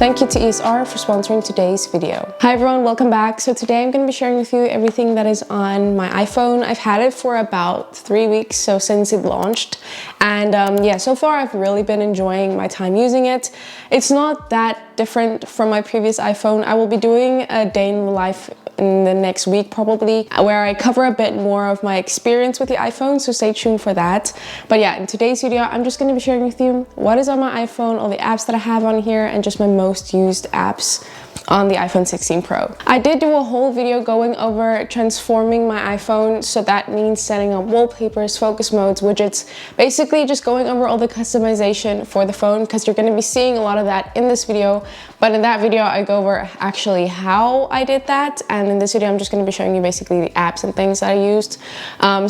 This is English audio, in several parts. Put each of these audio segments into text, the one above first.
Thank you to ESR for sponsoring today's video. Hi everyone, welcome back. So today I'm going to be sharing with you everything that is on my iPhone. I've had it for about 3 weeks, so since it launched. And yeah, so far I've really been enjoying my time using it. It's not that different from my previous iPhone. I will be doing a day in the life in the next week probably, where I cover a bit more of my experience with the iPhone, so stay tuned for that. But yeah, in today's video I'm just going to be sharing with you what is on my iPhone, all the apps that I have on here, and just my most used apps on the iPhone 16 Pro. I did do a whole video going over transforming my iPhone, so that means setting up wallpapers, focus modes, widgets, basically just going over all the customization for the phone, because you're going to be seeing a lot of that in this video. But in that video I go over actually how I did that, and in this video I'm just going to be showing you basically the apps and things that I used.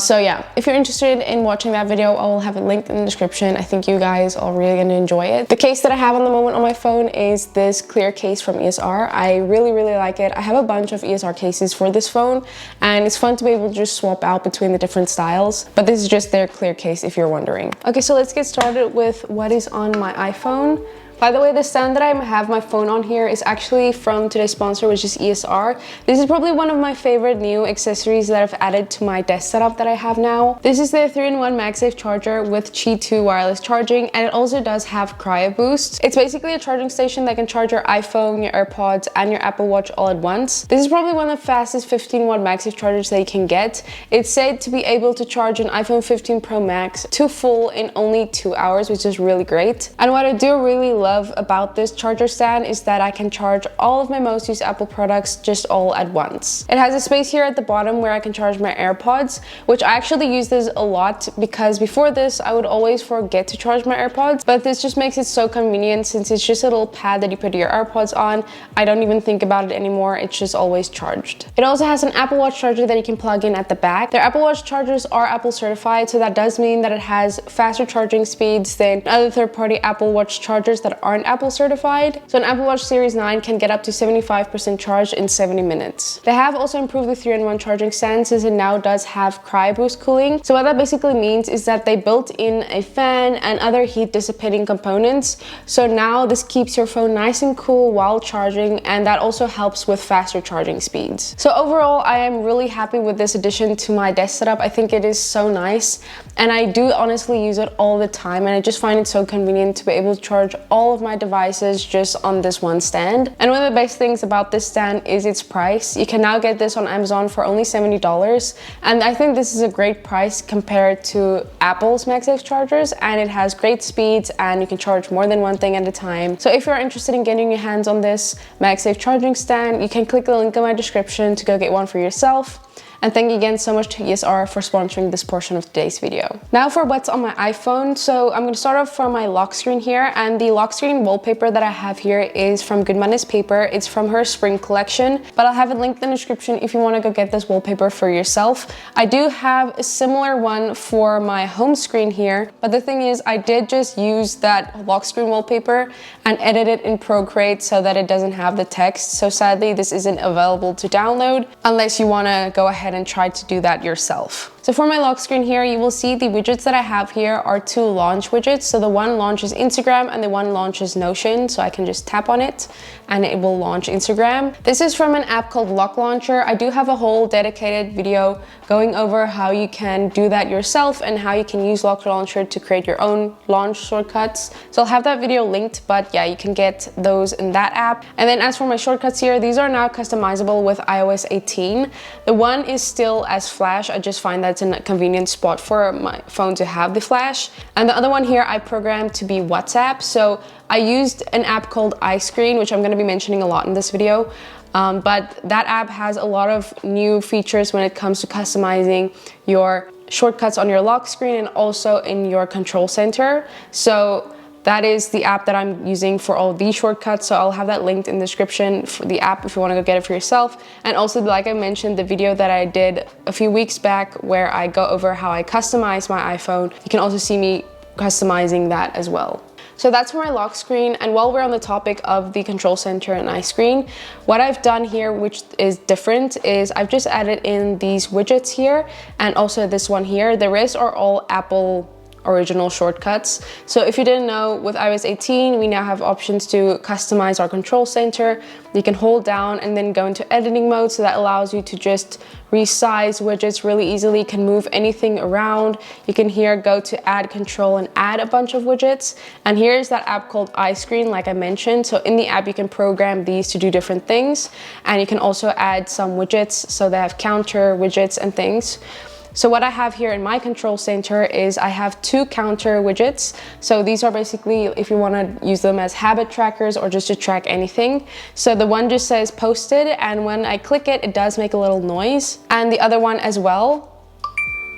So yeah, if you're interested in watching that video, I will have it linked in the description. I think you guys are really going to enjoy it. The case that I have on the moment on my phone is this clear case from ESR. I really like it. I have a bunch of ESR cases for this phone, and it's fun to be able to just swap out between the different styles, but this is just their clear case if you're wondering. Okay, so let's get started with what is on my iPhone. By the way, the stand that I have my phone on here is actually from today's sponsor, which is ESR. This is probably one of my favorite new accessories that I've added to my desk setup that I have now. This is the 3-in-1 MagSafe charger with Qi 2 wireless charging, and it also does have Cryo Boost. It's basically a charging station that can charge your iPhone, your AirPods, and your Apple Watch all at once. This is probably one of the fastest 15-watt MagSafe chargers that you can get. It's said to be able to charge an iPhone 15 Pro Max to full in only 2 hours, which is really great. And what I do really love about this charger stand is that I can charge all of my most used Apple products just all at once. It has a space here at the bottom where I can charge my AirPods, which I actually use this a lot because before this I would always forget to charge my AirPods, but this just makes it so convenient since it's just a little pad that you put your AirPods on. I don't even think about it anymore, it's just always charged. It also has an Apple Watch charger that you can plug in at the back. Their Apple Watch chargers are Apple certified, so that does mean that it has faster charging speeds than other third-party Apple Watch chargers that aren't Apple certified. So an Apple Watch Series 9 can get up to 75% charged in 70 minutes. They have also improved the 3-in-1 charging stand since it now does have Cryo Boost cooling. So what that basically means is that they built in a fan and other heat dissipating components. So now this keeps your phone nice and cool while charging, and that also helps with faster charging speeds. So overall, I am really happy with this addition to my desk setup. I think it is so nice, and I do honestly use it all the time, and I just find it so convenient to be able to charge all of my devices just on this one stand. And one of the best things about this stand is its price. You can now get this on Amazon for only $70, and I think this is a great price compared to Apple's MagSafe chargers, and it has great speeds and you can charge more than one thing at a time. So if you're interested in getting your hands on this MagSafe charging stand, you can click the link in my description to go get one for yourself. And thank you again so much to ESR for sponsoring this portion of today's video. Now for what's on my iPhone. So I'm going to start off from my lock screen here, and the lock screen wallpaper that I have here is from Good Madness Paper. It's from her spring collection, but I'll have it linked in the description if you want to go get this wallpaper for yourself. I do have a similar one for my home screen here, but the thing is I did just use that lock screen wallpaper and edit it in Procreate so that it doesn't have the text. So sadly this isn't available to download unless you want to go ahead and try to do that yourself. So for my lock screen here, you will see the widgets that I have here are 2 launch widgets. So the one launches Instagram and the one launches Notion. So I can just tap on it and it will launch Instagram. This is from an app called Lock Launcher. I do have a whole dedicated video going over how you can do that yourself and how you can use Lock Launcher to create your own launch shortcuts. So I'll have that video linked, but yeah, you can get those in that app. And then as for my shortcuts here, these are now customizable with iOS 18. The one is still as Flash. I just find that it's a convenient spot for my phone to have the flash. And the other one here I programmed to be WhatsApp. So I used an app called iScreen, which I'm going to be mentioning a lot in this video. But that app has a lot of new features when it comes to customizing your shortcuts on your lock screen and also in your control center. So that is the app that I'm using for all these shortcuts. So I'll have that linked in the description for the app if you want to go get it for yourself. And also, like I mentioned, the video that I did a few weeks back where I go over how I customize my iPhone, you can also see me customizing that as well. So that's for my lock screen. And while we're on the topic of the control center and iScreen, what I've done here, which is different, is I've just added in these widgets here and also this one here. The rest are all Apple original shortcuts. So if you didn't know, with iOS 18 we now have options to customize our control center. You can hold down and then go into editing mode, so that allows you to just resize widgets really easily. You can move anything around. You can here go to add control and add a bunch of widgets. And here is that app called iScreen, like I mentioned. So in the app you can program these to do different things, and you can also add some widgets, so they have counter widgets and things. So what I have here in my control center is I have 2 counter widgets. So these are basically if you want to use them as habit trackers or just to track anything. So the one just says posted, and when I click it, it does make a little noise. And the other one as well.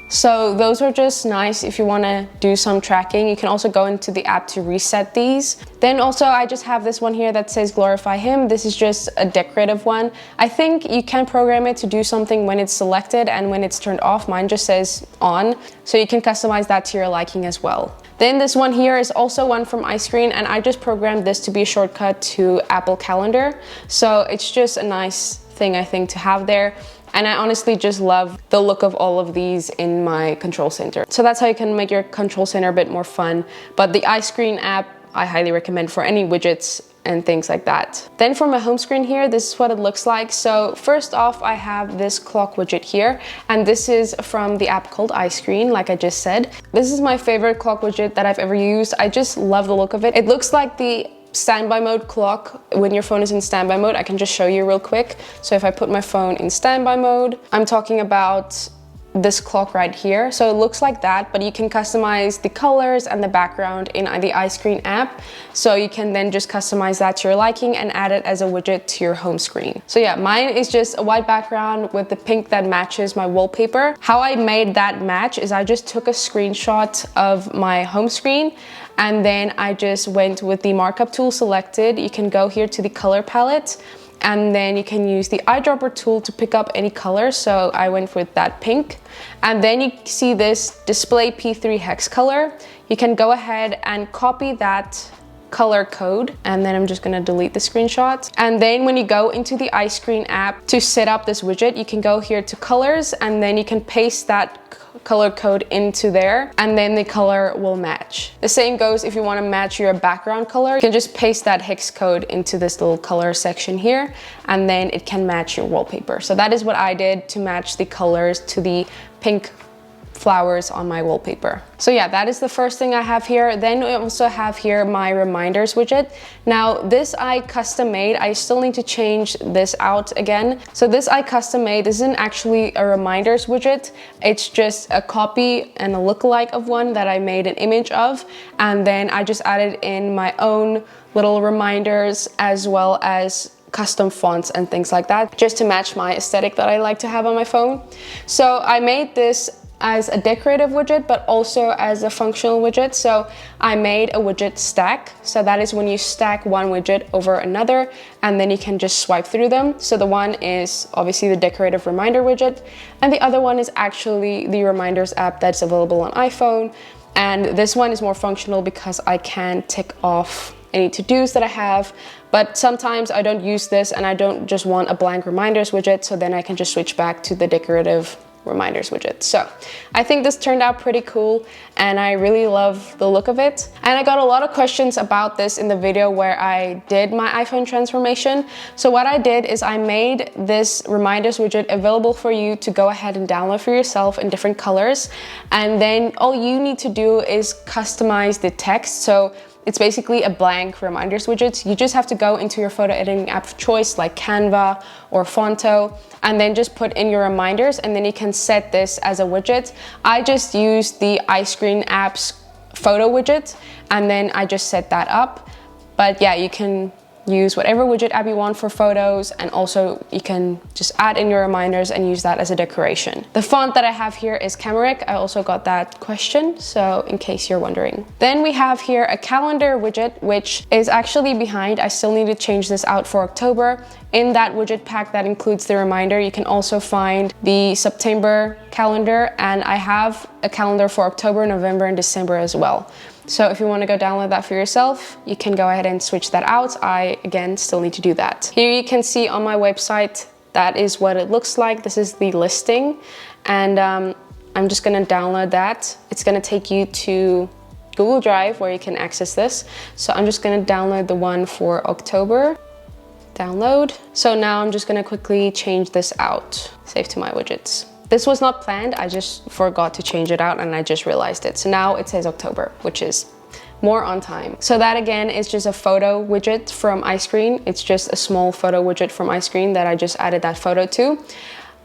So those are just nice if you want to do some tracking. You can also go into the app to reset these. Then also I just have this one here that says glorify him. This is just a decorative one. I think you can program it to do something when it's selected and when it's turned off. Mine just says on, so you can customize that to your liking as well. Then this one here is also one from iScreen, and I just programmed this to be a shortcut to Apple Calendar. So it's just a nice thing I think to have there. And I honestly just love the look of all of these in my control center. So that's how you can make your control center a bit more fun. But the iScreen app, I highly recommend for any widgets and things like that. Then for my home screen here, this is what it looks like. So first off, I have this clock widget here, and this is from the app called iScreen, like I just said. This is my favorite clock widget that I've ever used. I just love the look of it. It looks like the standby mode clock when your phone is in standby mode. I can just show you real quick. So if I put my phone in standby mode, I'm talking about this clock right here. So it looks like that, but you can customize the colors and the background in the iScreen app. So you can then just customize that to your liking and add it as a widget to your home screen. So yeah, mine is just a white background with the pink that matches my wallpaper. How I made that match is I just took a screenshot of my home screen, and then I just went with the markup tool selected. You can go here to the color palette, and then you can use the eyedropper tool to pick up any color. So I went with that pink. And then you see this display P3 hex color. You can go ahead and copy that color code, and then I'm just gonna delete the screenshot. And then when you go into the iScreen app to set up this widget, you can go here to colors, and then you can paste that color code into there, and then the color will match. The same goes if you want to match your background color. You can just paste that hex code into this little color section here, and then it can match your wallpaper. So that is what I did to match the colors to the pink flowers on my wallpaper. So yeah, that is the first thing I have here. Then I also have here my reminders widget. Now this I custom made. I still need to change this out again. So this I custom made. This isn't actually a reminders widget. It's just a copy and a lookalike of one that I made an image of, and then I just added in my own little reminders as well as custom fonts and things like that, just to match my aesthetic that I like to have on my phone. So I made this as a decorative widget, but also as a functional widget. So I made a widget stack. So that is when you stack one widget over another, and then you can just swipe through them. So the one is obviously the decorative reminder widget, and the other one is actually the reminders app that's available on iPhone. And this one is more functional because I can tick off any to-dos that I have, but sometimes I don't use this and I don't just want a blank reminders widget, so then I can just switch back to the decorative reminders widget. So I think this turned out pretty cool, and I really love the look of it. And I got a lot of questions about this in the video where I did my iPhone transformation. So what I did is I made this reminders widget available for you to go ahead and download for yourself in different colors, and then all you need to do is customize the text. So it's basically a blank reminders widget. You just have to go into your photo editing app of choice like Canva or Fonto, and then just put in your reminders, and then you can set this as a widget. I just used the iScreen app's photo widget, and then I just set that up. But yeah, you can use whatever widget app you want for photos, and also you can just add in your reminders and use that as a decoration. The font that I have here is Cameric. I also got that question, so in case you're wondering. Then we have here a calendar widget, which is actually behind. I still need to change this out for October. In that widget pack that includes the reminder, you can also find the September calendar, and I have a calendar for October, November, and December as well. So if you want to go download that for yourself, you can go ahead and switch that out. I, again, still need to do that. Here you can see on my website, that is what it looks like. This is the listing. And I'm just gonna download that. It's gonna take you to Google Drive where you can access this. So I'm just gonna download the one for October. Download. So now I'm just gonna quickly change this out. Save to my widgets. This was not planned, I just forgot to change it out and I just realized it. So now it says October, which is more on time. So that again is just a photo widget from iScreen. It's just a small photo widget from iScreen that I just added that photo to.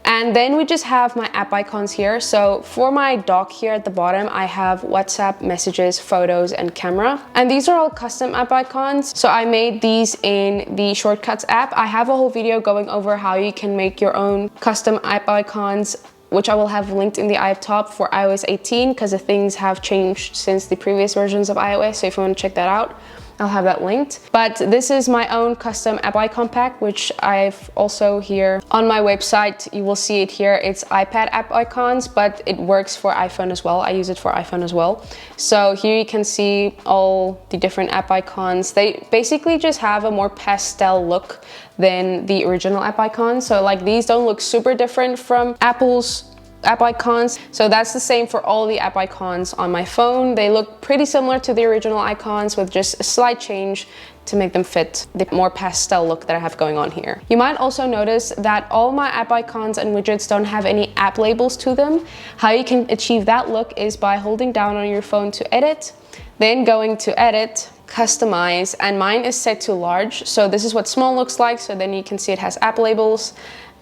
And then we just have my app icons here. So for my dock here at the bottom, I have WhatsApp, messages, photos, and camera. And these are all custom app icons. So I made these in the Shortcuts app. I have a whole video going over how you can make your own custom app icons, which I will have linked in the top for iOS 18 because the things have changed since the previous versions of iOS. So if you want to check that out, I'll have that linked. But this is my own custom app icon pack, which I've also here on my website. You will see it here. It's iPad app icons, but it works for iPhone as well. I use it for iPhone as well. So here you can see all the different app icons. They basically just have a more pastel look than the original app icons. So like these don't look super different from Apple's app icons. So that's the same for all the app icons on my phone. They look pretty similar to the original icons with just a slight change to make them fit the more pastel look that I have going on here. You might also notice that all my app icons and widgets don't have any app labels to them. How you can achieve that look is by holding down on your phone to edit, then going to edit, customize, and mine is set to large. So this is what small looks like. So then you can see it has app labels,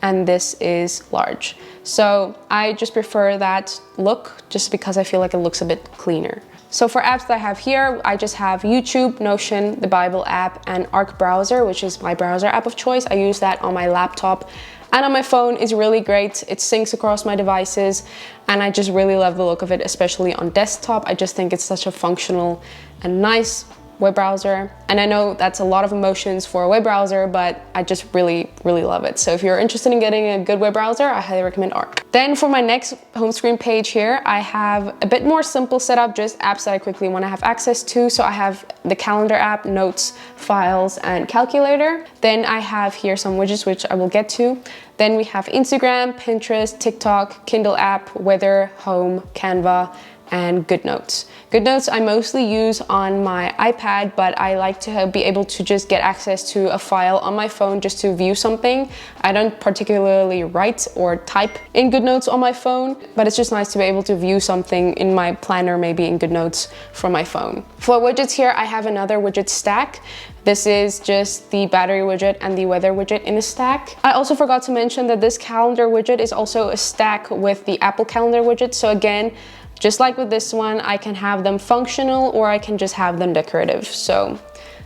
and this is large. So I just prefer that look just because I feel like it looks a bit cleaner. So for apps that I have here, I just have YouTube, Notion, the Bible app, and Arc Browser, which is my browser app of choice. I use that on my laptop and on my phone. It's really great. It syncs across my devices, and I just really love the look of it, especially on desktop. I just think it's such a functional and nice web browser. And I know that's a lot of emotions for a web browser, but I just really love it. So if you're interested in getting a good web browser, I highly recommend Arc. Then for my next home screen page here, I have a bit more simple setup, just apps that I quickly want to have access to. So I have the calendar app, notes, files, and calculator. Then I have here some widgets, which I will get to. Then we have Instagram, Pinterest, TikTok, Kindle app, weather, home, Canva, and GoodNotes. GoodNotes I mostly use on my iPad, but I like to be able to just get access to a file on my phone just to view something. I don't particularly write or type in GoodNotes on my phone, but it's just nice to be able to view something in my planner, maybe in GoodNotes from my phone. For widgets here, I have another widget stack. This is just the battery widget and the weather widget in a stack. I also forgot to mention that this calendar widget is also a stack with the Apple Calendar widget. So again, just like with this one, I can have them functional or I can just have them decorative. So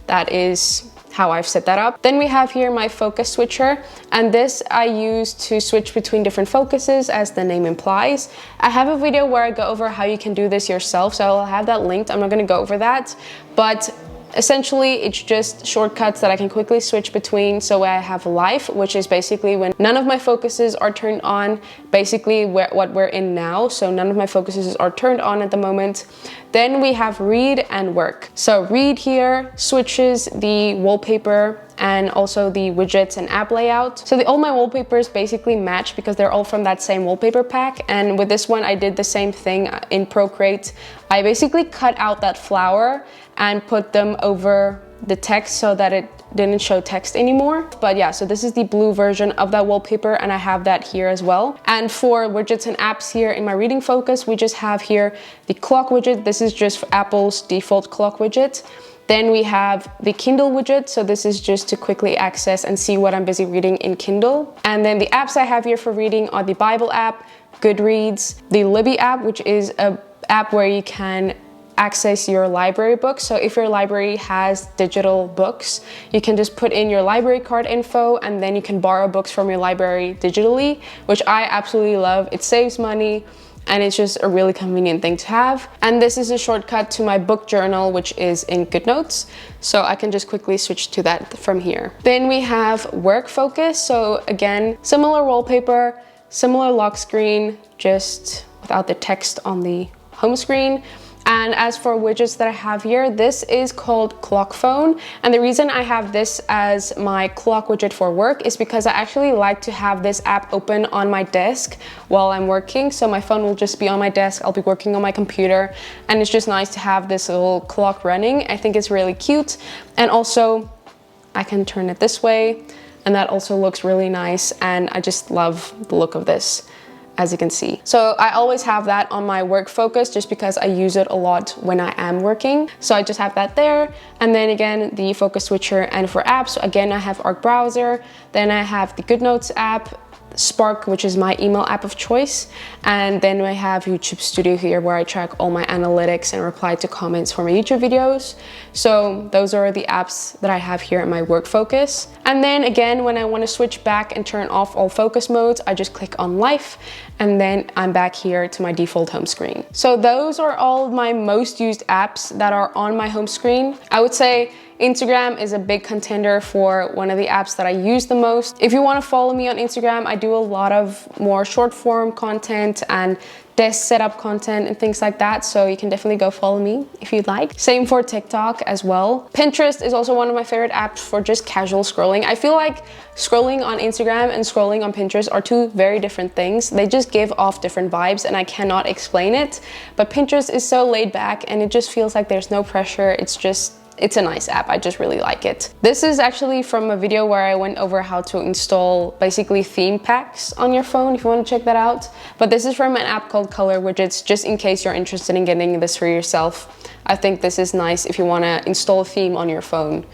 that is how I've set that up. Then we have here my focus switcher, and this I use to switch between different focuses, as the name implies. I have a video where I go over how you can do this yourself, so I'll have that linked. I'm not gonna go over that, but essentially, it's just shortcuts that I can quickly switch between. So I have live, which is basically when none of my focuses are turned on, basically what we're in now. So none of my focuses are turned on at the moment. Then we have read and work. So read here switches the wallpaper and also the widgets and app layout. So all my wallpapers basically match because they're all from that same wallpaper pack. And with this one, I did the same thing in Procreate. I basically cut out that flower and put them over the text so that it didn't show text anymore. But yeah, so this is the blue version of that wallpaper, and I have that here as well. And for widgets and apps here in my reading focus, we just have here the clock widget. This is just Apple's default clock widget. Then we have the Kindle widget. So this is just to quickly access and see what I'm busy reading in Kindle. And then the apps I have here for reading are the Bible app, Goodreads, the Libby app, which is an app where you can access your library books. So if your library has digital books, you can just put in your library card info and then you can borrow books from your library digitally, which I absolutely love. It saves money and it's just a really convenient thing to have. And this is a shortcut to my book journal, which is in GoodNotes. So I can just quickly switch to that from here. Then we have work focus. So again, similar wallpaper, similar lock screen, just without the text on the home screen. And as for widgets that I have here, this is called Clock Phone. And the reason I have this as my clock widget for work is because I actually like to have this app open on my desk while I'm working. So my phone will just be on my desk, I'll be working on my computer, and it's just nice to have this little clock running. I think it's really cute. And also I can turn it this way, and that also looks really nice, and I just love the look of this, as you can see. So I always have that on my work focus just because I use it a lot when I am working. So I just have that there. And then again, the focus switcher. And for apps, again, I have Arc Browser. Then I have the GoodNotes app, Spark, which is my email app of choice. And then I have YouTube Studio here where I track all my analytics and reply to comments for my YouTube videos. So those are the apps that I have here in my work focus. And then again, when I want to switch back and turn off all focus modes, I just click on Life, and then I'm back here to my default home screen. So those are all my most used apps that are on my home screen. I would say Instagram is a big contender for one of the apps that I use the most. If you want to follow me on Instagram, I do a lot of more short form content and desk setup content and things like that, so you can definitely go follow me if you'd like. Same for TikTok as well. Pinterest is also one of my favorite apps for just casual scrolling. I feel like scrolling on Instagram and scrolling on Pinterest are two very different things. They just give off different vibes and I cannot explain it, but Pinterest is so laid back and it just feels like there's no pressure. It's a nice app. I just really like it. This is actually from a video where I went over how to install basically theme packs on your phone, if you want to check that out. But this is from an app called Color Widgets, just in case you're interested in getting this for yourself. I think this is nice if you want to install a theme on your phone.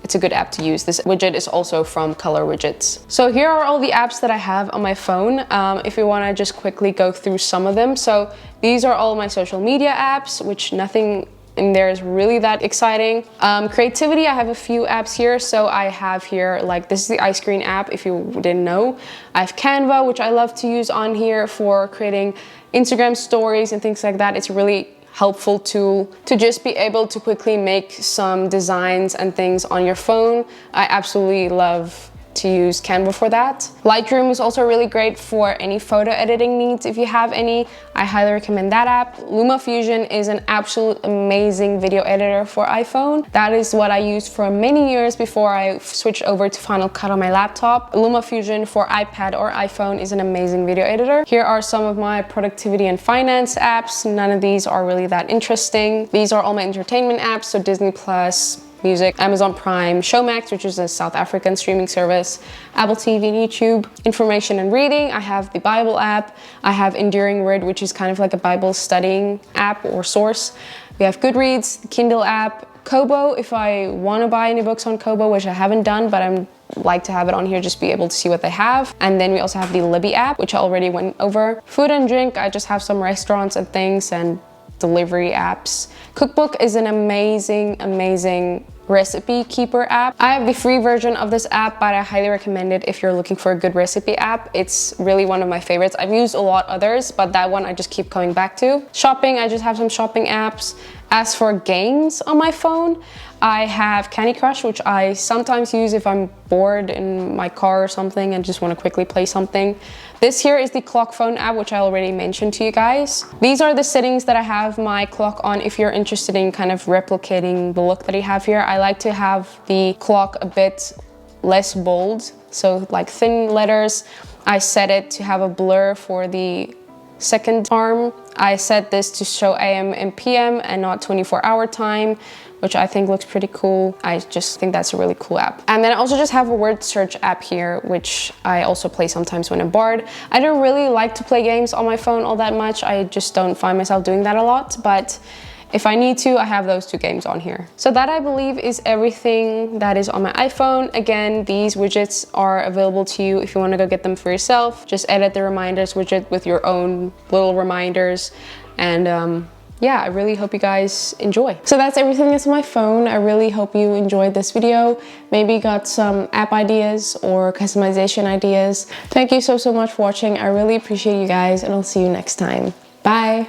It's a good app to use. This widget is also from Color Widgets. So here are all the apps that I have on my phone. If you want to just quickly go through some of them. So these are all my social media apps, which nothing in there is really that exciting. Creativity, I have a few apps here. So I have here, like, this is the ice cream app, if you didn't know. I have Canva, which I love to use on here for creating Instagram stories and things like that. It's a really helpful tool to just be able to quickly make some designs and things on your phone. I absolutely love to use Canva for that. Lightroom is also really great for any photo editing needs if you have any. I highly recommend that app. LumaFusion is an absolute amazing video editor for iPhone. That is what I used for many years before I switched over to Final Cut on my laptop. LumaFusion for iPad or iPhone is an amazing video editor. Here are some of my productivity and finance apps. None of these are really that interesting. These are all my entertainment apps, so Disney Plus, Music, Amazon Prime, Showmax, which is a South African streaming service, Apple TV and YouTube. Information and reading, I have the Bible app. I have Enduring Word, which is kind of like a Bible studying app or source. We have Goodreads, the Kindle app, Kobo, if I want to buy any books on Kobo, which I haven't done, but I'm like to have it on here, just be able to see what they have. And then we also have the Libby app, which I already went over. Food and drink, I just have some restaurants and things and delivery apps. Cookbook is an amazing recipe keeper app. I have the free version of this app, but I highly recommend it if you're looking for a good recipe app. It's really one of my favorites. I've used a lot others, but that one I just keep coming back to. Shopping, I just have some shopping apps. As for games on my phone, I have Candy Crush, which I sometimes use if I'm bored in my car or something and just want to quickly play something. This here is the Clock Phone app, which I already mentioned to you guys. These are the settings that I have my clock on if you're interested in kind of replicating the look that I have here. I like to have the clock a bit less bold, so like thin letters. I set it to have a blur for the second arm. I set this to show AM and PM and not 24-hour time, which I think looks pretty cool. I just think that's a really cool app. And then I also just have a word search app here, which I also play sometimes when I'm bored. I don't really like to play games on my phone all that much. I just don't find myself doing that a lot, but if I need to, I have those two games on here. So that, I believe, is everything that is on my iPhone. Again, these widgets are available to you if you want to go get them for yourself. Just edit the reminders widget with your own little reminders. And yeah, I really hope you guys enjoy. So that's everything that's on my phone. I really hope you enjoyed this video. Maybe got some app ideas or customization ideas. Thank you so much for watching. I really appreciate you guys, and I'll see you next time. Bye.